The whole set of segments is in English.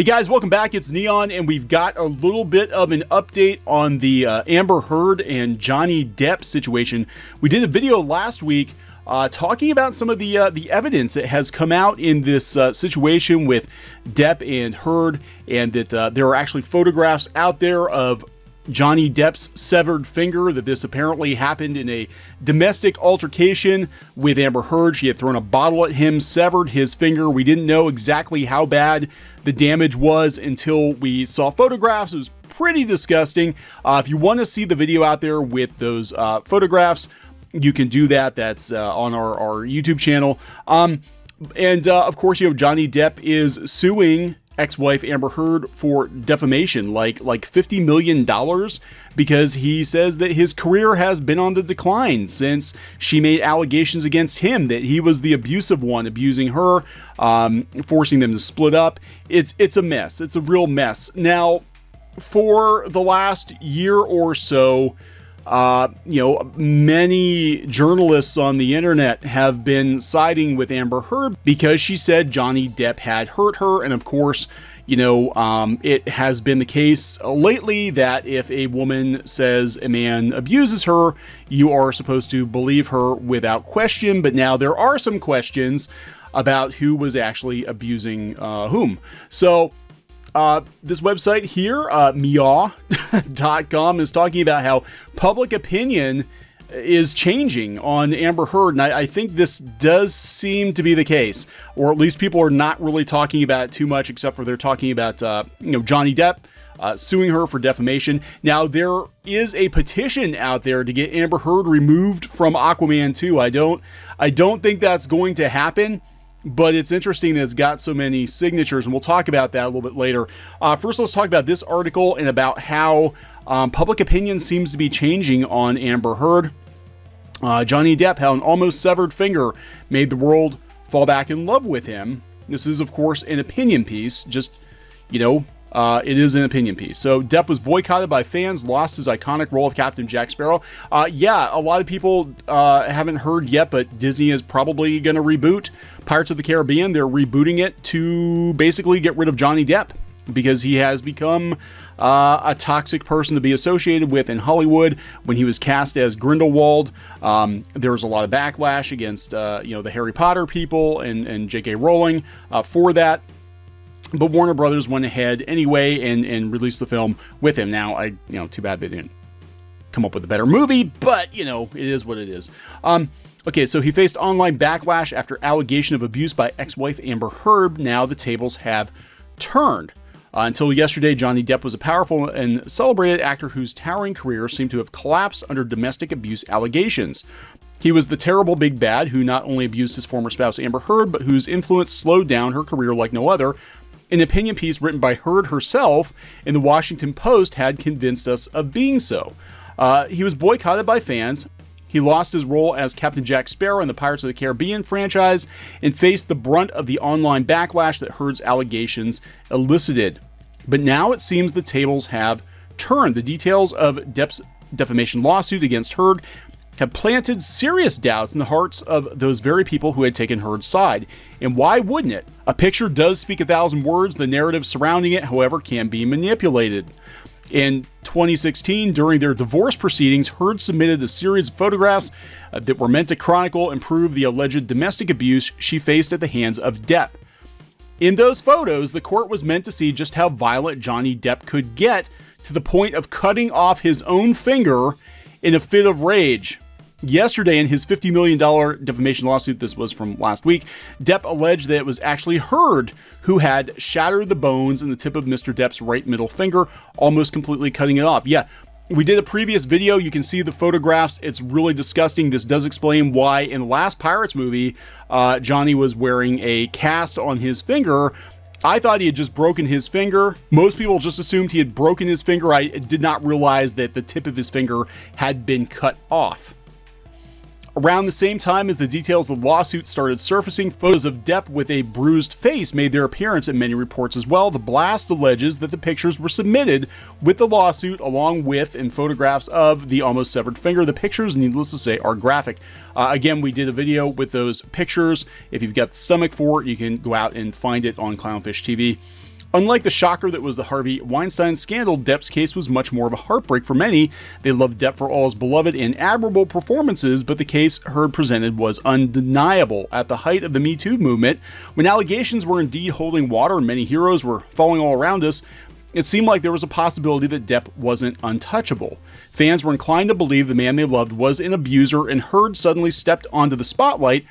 Hey guys, welcome back. It's Neon, and we've got a little bit of an update on the Amber Heard and Johnny Depp situation. We did a video last week talking about some of the evidence that has come out in this situation with Depp and Heard, and that there are actually photographs out there of Johnny Depp's severed finger, that this apparently happened in a domestic altercation with Amber Heard. She had thrown a bottle at him, severed his finger. We didn't know exactly how bad the damage was until we saw photographs. It was pretty disgusting. If you want to see the video out there with those photographs, you can do that. That's on our YouTube channel. Of course, Johnny Depp is suing ex-wife Amber Heard for defamation, like $50 million, because he says that his career has been on the decline since she made allegations against him that he was the abusive one, abusing her, forcing them to split up. It's a mess. It's a real mess. Now, for the last year or so, many journalists on the internet have been siding with Amber Heard because she said Johnny Depp had hurt her. And of course, it has been the case lately that if a woman says a man abuses her, you are supposed to believe her without question. But now there are some questions about who was actually abusing whom. So this website here, Mera.com, is talking about how public opinion is changing on Amber Heard, and I think this does seem to be the case, or at least people are not really talking about it too much, except for they're talking about Johnny Depp suing her for defamation. Now, there is a petition out there to get Amber Heard removed from Aquaman 2. I don't think that's going to happen, but it's interesting that it's got so many signatures, and we'll talk about that a little bit later. First, let's talk about this article and about how public opinion seems to be changing on Amber Heard. Johnny Depp, how an almost severed finger made the world fall back in love with him. This is, of course, an opinion piece. Just, it is an opinion piece. So Depp was boycotted by fans, lost his iconic role of Captain Jack Sparrow. A lot of people haven't heard yet, but Disney is probably going to reboot Pirates of the Caribbean. They're rebooting it to basically get rid of Johnny Depp because he has become a toxic person to be associated with in Hollywood. When he was cast as Grindelwald, there was a lot of backlash against the Harry Potter people and J.K. Rowling for that. But Warner Brothers went ahead anyway and released the film with him. Now, too bad they didn't come up with a better movie, but it is what it is. Okay, so he faced online backlash after allegation of abuse by ex-wife Amber Heard. Now the tables have turned. Until yesterday, Johnny Depp was a powerful and celebrated actor whose towering career seemed to have collapsed under domestic abuse allegations. He was the terrible big bad who not only abused his former spouse Amber Heard, but whose influence slowed down her career like no other. An opinion piece written by Heard herself in the Washington Post had convinced us of being so. He was boycotted by fans. He lost his role as Captain Jack Sparrow in the Pirates of the Caribbean franchise and faced the brunt of the online backlash that Heard's allegations elicited. But now it seems the tables have turned. The details of Depp's defamation lawsuit against Heard have planted serious doubts in the hearts of those very people who had taken Heard's side. And why wouldn't it? A picture does speak 1,000 words. The narrative surrounding it, however, can be manipulated. In 2016, during their divorce proceedings, Heard submitted a series of photographs that were meant to chronicle and prove the alleged domestic abuse she faced at the hands of Depp. In those photos, the court was meant to see just how violent Johnny Depp could get, to the point of cutting off his own finger in a fit of rage. Yesterday, in his $50 million defamation lawsuit, this was from last week, Depp alleged that it was actually Heard who had shattered the bones in the tip of Mr. Depp's right middle finger, almost completely cutting it off. Yeah, we did a previous video. You can see the photographs. It's really disgusting. This does explain why in the last Pirates movie, Johnny was wearing a cast on his finger. I thought he had just broken his finger. Most people just assumed he had broken his finger. I did not realize that the tip of his finger had been cut off. Around the same time as the details of the lawsuit started surfacing, photos of Depp with a bruised face made their appearance in many reports as well. The blast alleges that the pictures were submitted with the lawsuit along with and photographs of the almost severed finger. The pictures, needless to say, are graphic. Again, we did a video with those pictures. If you've got the stomach for it, you can go out and find it on CLOWNFISH TV. Unlike the shocker that was the Harvey Weinstein scandal, Depp's case was much more of a heartbreak for many. They loved Depp for all his beloved and admirable performances, but the case Heard presented was undeniable. At the height of the Me Too movement, when allegations were indeed holding water and many heroes were falling all around us, it seemed like there was a possibility that Depp wasn't untouchable. Fans were inclined to believe the man they loved was an abuser, and Heard suddenly stepped onto the spotlight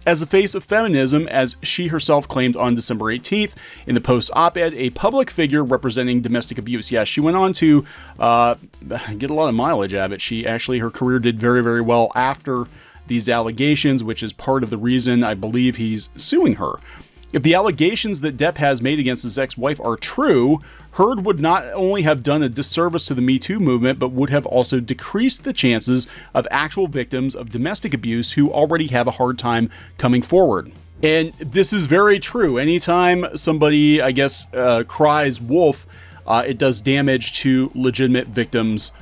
as the face of feminism, as she herself claimed on December 18th in the Post op-ed, a public figure representing domestic abuse. Yes, she went on to get a lot of mileage out of it. Her career did very, very well after these allegations, which is part of the reason I believe he's suing her. If the allegations that Depp has made against his ex-wife are true, Heard would not only have done a disservice to the Me Too movement, but would have also decreased the chances of actual victims of domestic abuse who already have a hard time coming forward. And this is very true. Anytime somebody, cries wolf, it does damage to legitimate victims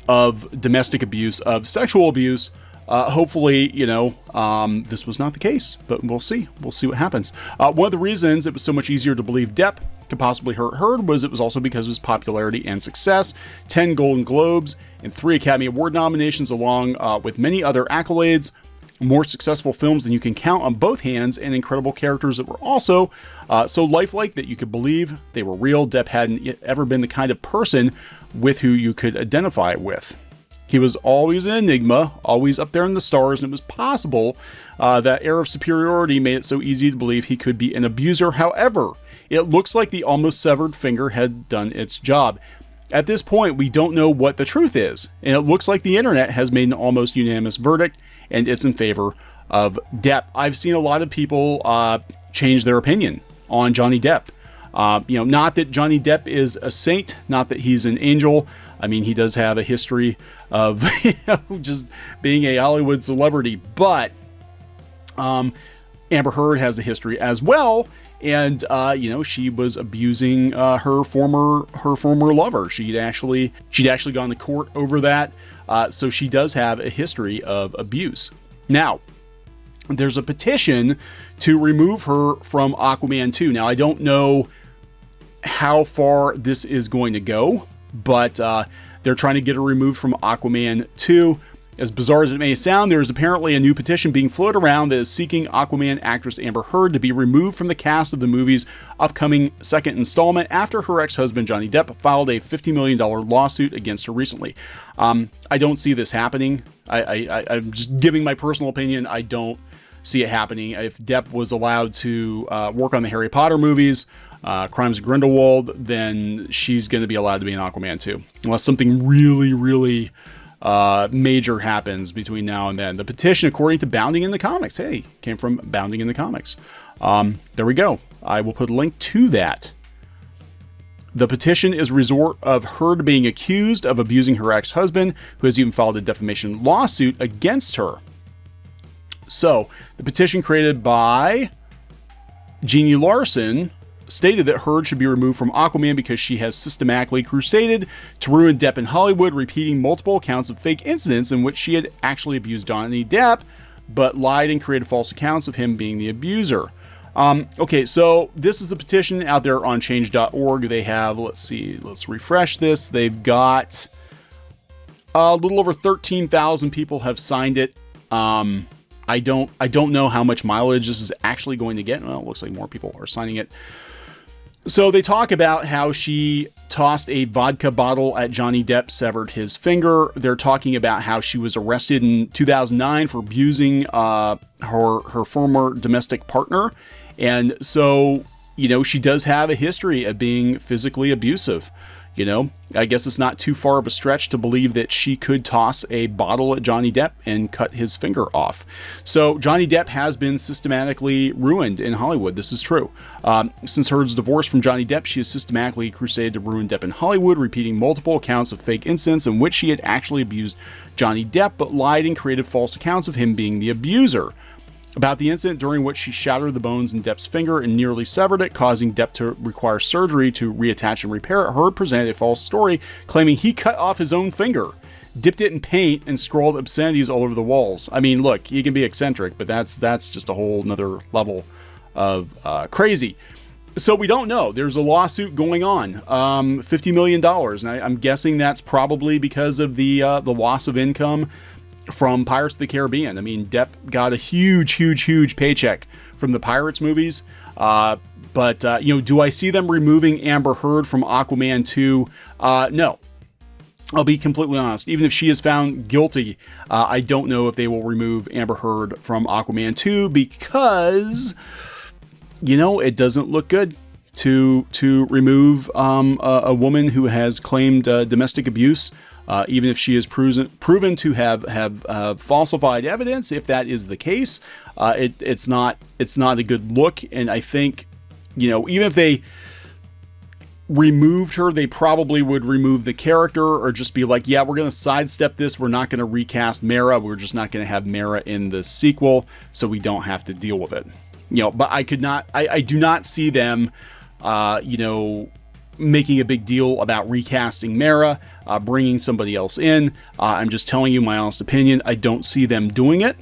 of domestic abuse, of sexual abuse. Hopefully, this was not the case, but we'll see. We'll see what happens. One of the reasons it was so much easier to believe Depp could possibly hurt Heard was it was also because of his popularity and success. 10 Golden Globes and 3 Academy Award nominations, along with many other accolades, more successful films than you can count on both hands, and incredible characters that were also so lifelike that you could believe they were real. Depp hadn't ever been the kind of person with who you could identify with. He was always an enigma, always up there in the stars, and it was possible that air of superiority made it so easy to believe he could be an abuser. However, it looks like the almost severed finger had done its job. At this point, we don't know what the truth is, and it looks like the internet has made an almost unanimous verdict, and it's in favor of Depp. I've seen a lot of people change their opinion on Johnny Depp. Not that Johnny Depp is a saint, not that he's an angel. I mean, he does have a history of just being a Hollywood celebrity, but Amber Heard has a history as well, and she was abusing her former lover. She'd actually gone to court over that, so she does have a history of abuse. Now, there's a petition to remove her from Aquaman 2. Now, I don't know how far this is going to go, but they're trying to get her removed from Aquaman 2. As bizarre as it may sound, there is apparently a new petition being floated around that is seeking Aquaman actress Amber Heard to be removed from the cast of the movie's upcoming second installment after her ex-husband Johnny Depp filed a $50 million lawsuit against her recently. I don't see this happening. I'm just giving my personal opinion. I don't see it happening. If Depp was allowed to work on the Harry Potter movies, Crimes of Grindelwald, then she's going to be allowed to be in Aquaman 2. Unless something really, really major happens between now and then. The petition, according to Bounding in the Comics, came from Bounding in the Comics. There we go. I will put a link to that. The petition is a result of Heard being accused of abusing her ex-husband, who has even filed a defamation lawsuit against her. So, the petition created by Jeannie Larson stated that Heard should be removed from Aquaman because she has systematically crusaded to ruin Depp in Hollywood, repeating multiple accounts of fake incidents in which she had actually abused Johnny Depp, but lied and created false accounts of him being the abuser. Okay, so this is a petition out there on change.org. They have, let's refresh this. They've got a little over 13,000 people have signed it. I don't know how much mileage this is actually going to get. Well, it looks like more people are signing it. So they talk about how she tossed a vodka bottle at Johnny Depp, severed his finger. They're talking about how she was arrested in 2009 for abusing her former domestic partner. And so, she does have a history of being physically abusive. I guess it's not too far of a stretch to believe that she could toss a bottle at Johnny Depp and cut his finger off. So Johnny Depp has been systematically ruined in Hollywood. This is true. Since Heard's divorce from Johnny Depp, she has systematically crusaded to ruin Depp in Hollywood, repeating multiple accounts of fake incidents in which she had actually abused Johnny Depp, but lied and created false accounts of him being the abuser. About the incident during which she shattered the bones in Depp's finger and nearly severed it, causing Depp to require surgery to reattach and repair it, Heard presented a false story claiming he cut off his own finger, dipped it in paint, and scrawled obscenities all over the walls. I mean, look, he can be eccentric, but that's just a whole nother level of crazy. So we don't know. There's a lawsuit going on, $50 million. And I'm guessing that's probably because of the loss of income from Pirates of the Caribbean. I mean, Depp got a huge paycheck from the Pirates movies. But do I see them removing Amber Heard from Aquaman 2? No. I'll be completely honest. Even if she is found guilty, I don't know if they will remove Amber Heard from Aquaman 2 because, it doesn't look good to remove a woman who has claimed domestic abuse, even if she is proven to have falsified evidence. If that is the case, it's not a good look. And I think, even if they removed her, they probably would remove the character or just be like, yeah, we're going to sidestep this. We're not going to recast Mera. We're just not going to have Mera in the sequel, so we don't have to deal with it. But I do not see them, making a big deal about recasting Mera, bringing somebody else in. I'm just telling you my honest opinion. I don't see them doing it.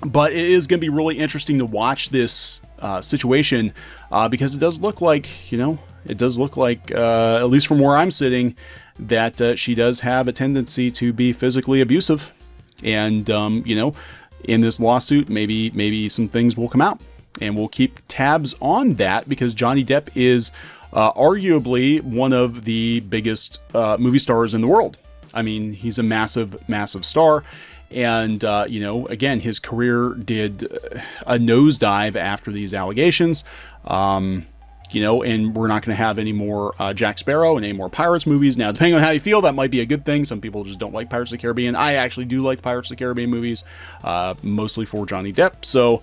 But it is going to be really interesting to watch this situation because it does look like, at least from where I'm sitting, that she does have a tendency to be physically abusive. And, in this lawsuit, maybe some things will come out. And we'll keep tabs on that because Johnny Depp is arguably one of the biggest movie stars in the world. I mean, he's a massive star. And, again, his career did a nosedive after these allegations, and we're not going to have any more Jack Sparrow and any more Pirates movies. Now, depending on how you feel, that might be a good thing. Some people just don't like Pirates of the Caribbean. I actually do like the Pirates of the Caribbean movies, mostly for Johnny Depp. So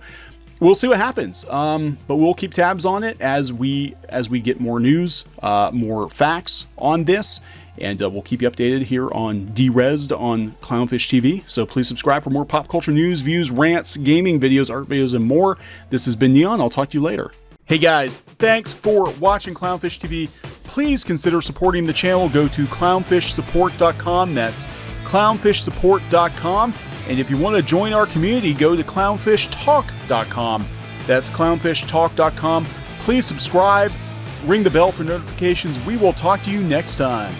we'll see what happens. But we'll keep tabs on it as we get more news, more facts on this. And we'll keep you updated here on Derezzed on Clownfish TV. So please subscribe for more pop culture news, views, rants, gaming videos, art videos, and more. This has been Neon. I'll talk to you later. Hey guys, thanks for watching Clownfish TV. Please consider supporting the channel. Go to clownfishsupport.com. That's clownfishsupport.com. And if you want to join our community, go to clownfishtalk.com. That's clownfishtalk.com. Please subscribe, ring the bell for notifications. We will talk to you next time.